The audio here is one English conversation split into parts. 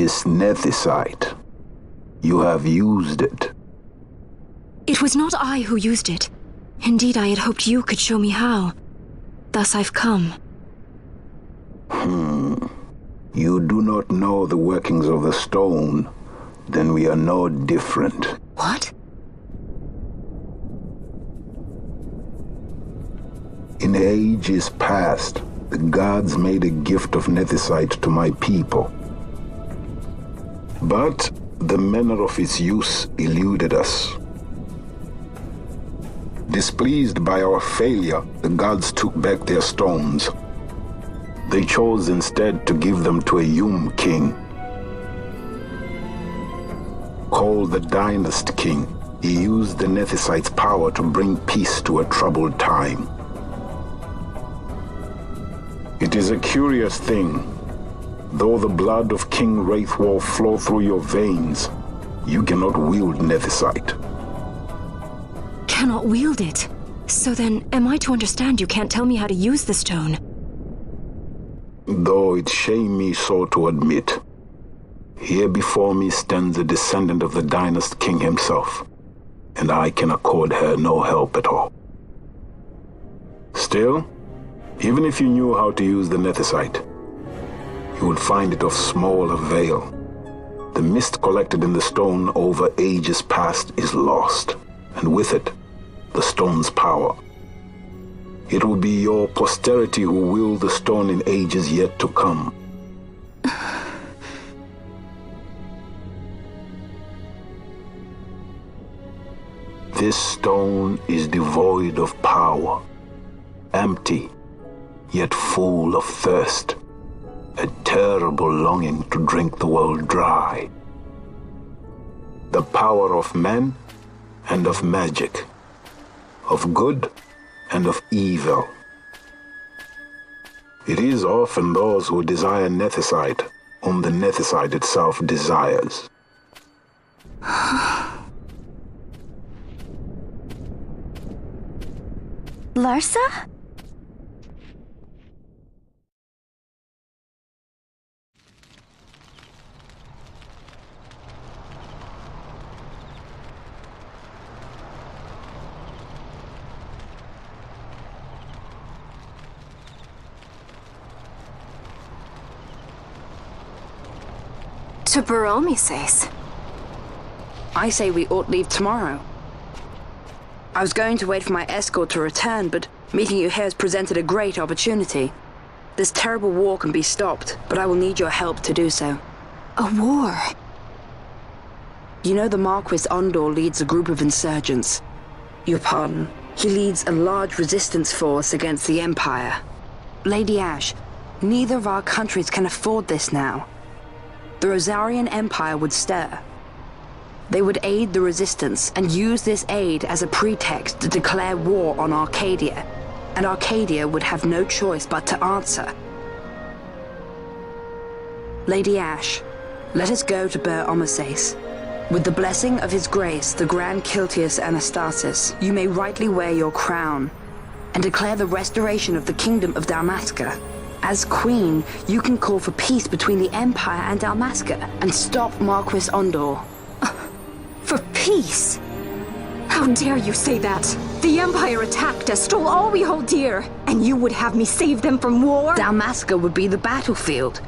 This nethicite. You have used it. It was not I who used it. Indeed, I had hoped you could show me how. Thus I've come. You do not know the workings of the stone. Then we are no different. What? In ages past, the gods made a gift of nethicite to my people. But the manner of its use eluded us. Displeased by our failure, the gods took back their stones. They chose instead to give them to a king. Called the Dynast King, he used the nethicite's power to bring peace to a troubled time. It is a curious thing. Though the blood of King Wraithwolf flow through your veins, you cannot wield nethicite. Cannot wield it? So then, am I to understand you can't tell me how to use the stone? Though it shame me so to admit, here before me stands a descendant of the Dynast King himself, and I can accord her no help at all. Still, even if you knew how to use the nethicite, you would find it of small avail. The mist collected in the stone over ages past is lost, and with it, the stone's power. It will be your posterity who wield the stone in ages yet to come. This stone is devoid of power, empty, yet full of thirst, a terrible longing to drink the world dry. The power of men and of magic, of good and of evil. It is often those who desire nethicite whom the nethicite itself desires. Larsa? To Baromi says. I say we ought leave tomorrow. I was going to wait for my escort to return, but meeting you here has presented a great opportunity. This terrible war can be stopped, but I will need your help to do so. A war? You know the Marquis Ondor leads a group of insurgents. Your pardon. He leads a large resistance force against the Empire. Lady Ash, neither of our countries can afford this now. The Rosarian Empire would stir. They would aid the resistance and use this aid as a pretext to declare war on Arcadia, and Arcadia would have no choice but to answer. Lady Ash, let us go to Ber Omasace. With the blessing of his grace, the Grand Kiltius Anastasis, you may rightly wear your crown and declare the restoration of the Kingdom of Dalmasca. As Queen, you can call for peace between the Empire and Dalmasca and stop Marquis Ondor. For peace? How dare you say that? The Empire attacked us, stole all we hold dear, and you would have me save them from war? Dalmasca would be the battlefield.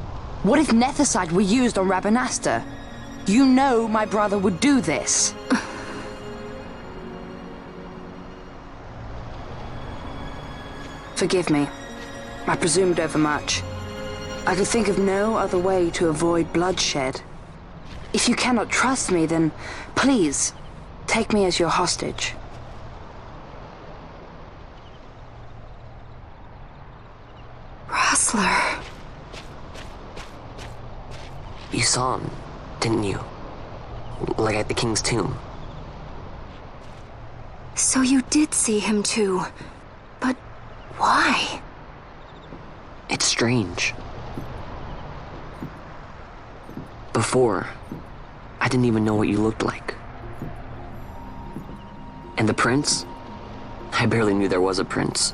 What if nethicite were used on Rabanasta? You know my brother would do this. Forgive me. I presumed overmuch. I could think of no other way to avoid bloodshed. If you cannot trust me, then please, take me as your hostage. Rustler. You saw him, didn't you? Like at the king's tomb. So you did see him too. But why? It's strange. Before, I didn't even know what you looked like. And the prince? I barely knew there was a prince.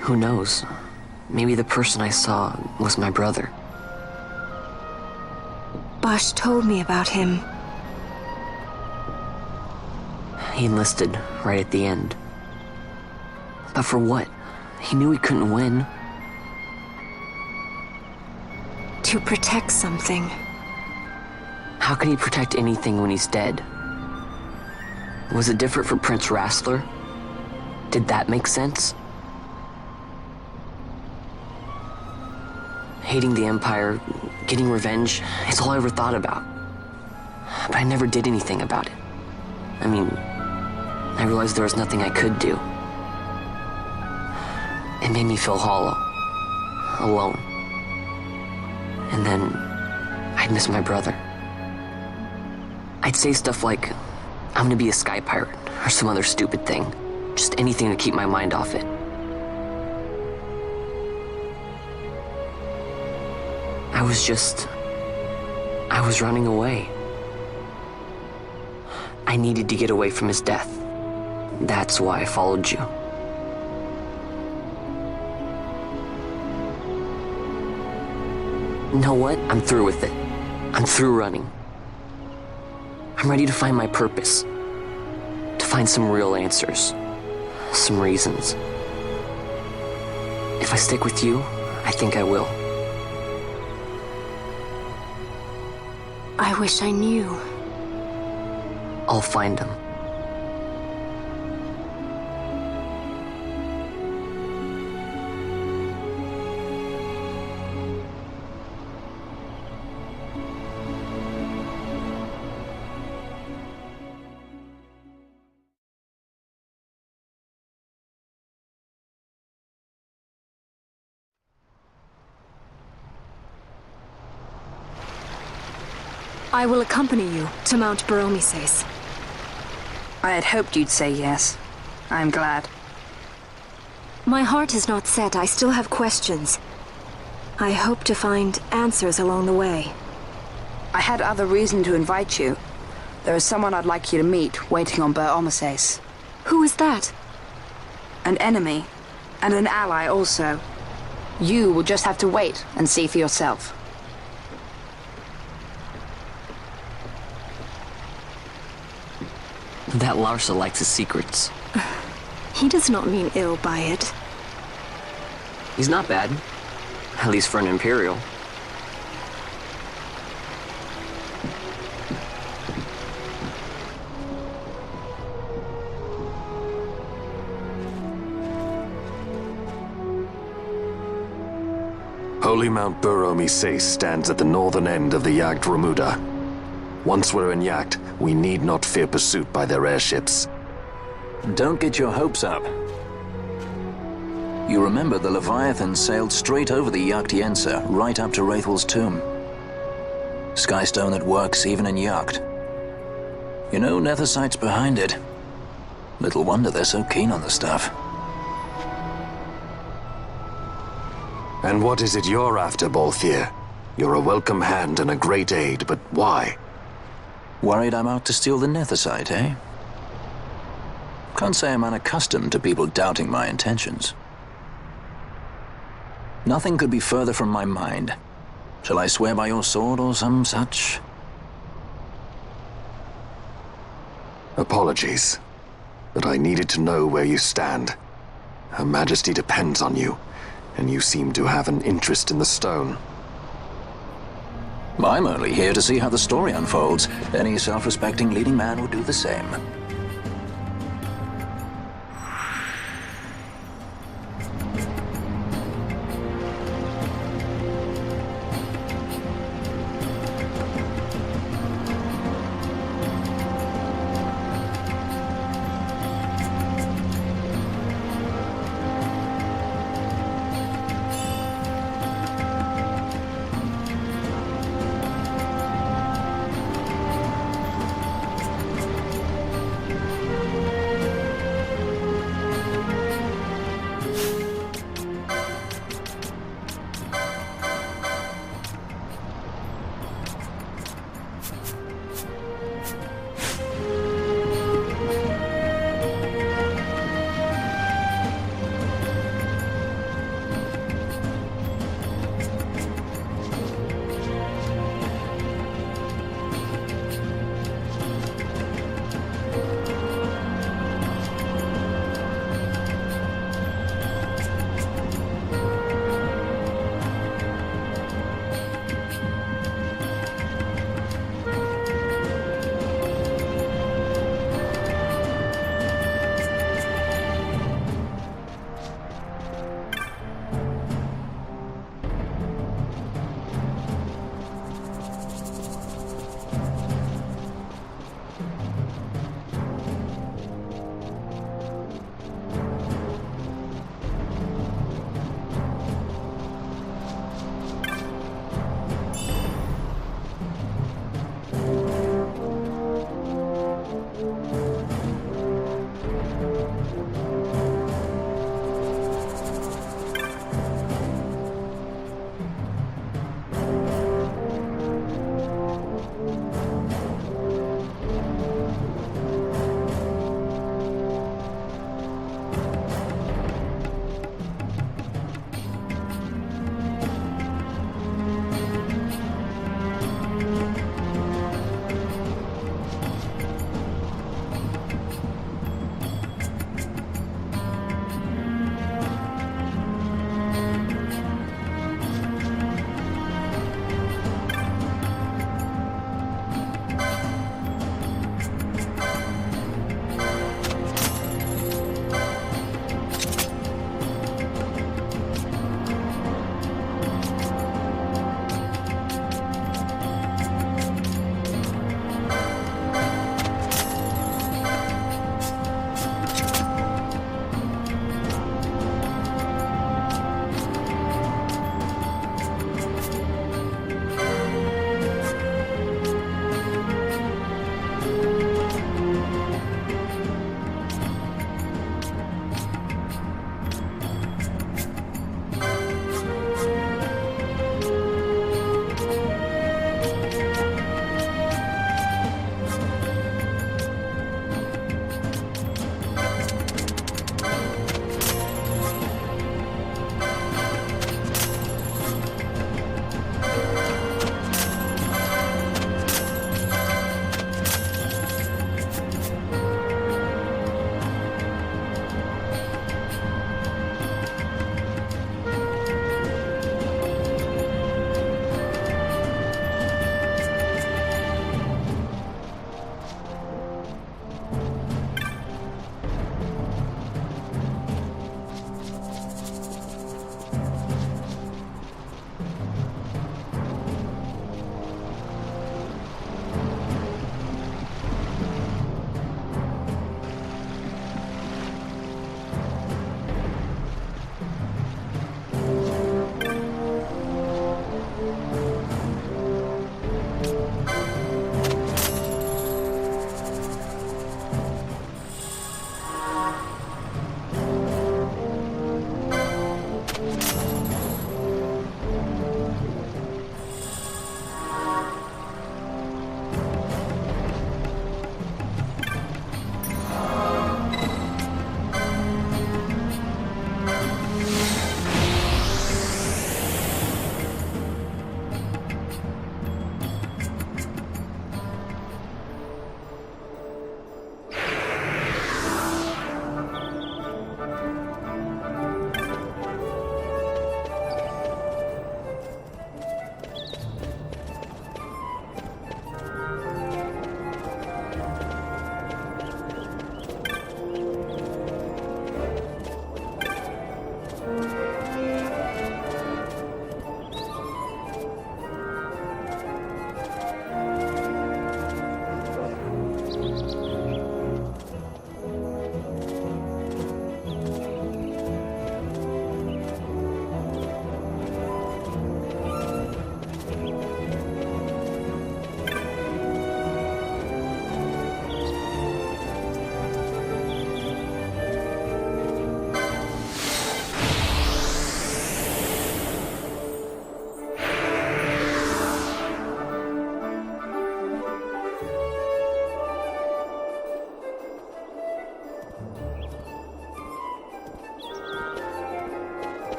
Who knows? maybe the person I saw was my brother. Bosch told me about him. He enlisted right at the end. But for what? He knew he couldn't win. To protect something. How can he protect anything when he's dead? Was it different for Prince Rassler? Did that make sense? Hating the Empire, getting revenge, it's all I ever thought about. But I never did anything about it. I mean, I realized there was nothing I could do. It made me feel hollow, alone. And then I'd miss my brother. I'd say stuff like, I'm gonna be a sky pirate, or some other stupid thing. Just anything to keep my mind off it. I was running away. I needed to get away from his death. That's why I followed you. You know what? I'm through with it. I'm through running. I'm ready to find my purpose. To find some real answers. Some reasons. If I stick with you, I think I will. I wish I knew. I'll find him. I will accompany you to Mount Baromises. I had hoped you'd say yes. I'm glad. My heart is not set. I still have questions. I hope to find answers along the way. I had other reason to invite you. There is someone I'd like you to meet waiting on Baromises. Who is that? An enemy, and an ally also. You will just have to wait and see for yourself. That Larsa likes his secrets. He does not mean ill by it. He's not bad. At least for an Imperial. Holy Mount Baromises stands at the northern end of the Yacht Remuda. Once we're in Yacht, we need not fear pursuit by their airships. Don't get your hopes up. You remember the Leviathan sailed straight over the Yacht Yensa, right up to Wraithel's tomb. Skystone that works even in Yacht. You know, Nethersight's behind it. Little wonder they're so keen on the stuff. And what is it you're after, Balthier? You're a welcome hand and a great aid, but why? Worried I'm out to steal the Nethersight, eh? Can't say I'm unaccustomed to people doubting my intentions. Nothing could be further from my mind. Shall I swear by your sword or some such? Apologies, but I needed to know where you stand. Her Majesty depends on you, and you seem to have an interest in the stone. I'm only here to see how the story unfolds. Any self-respecting leading man would do the same.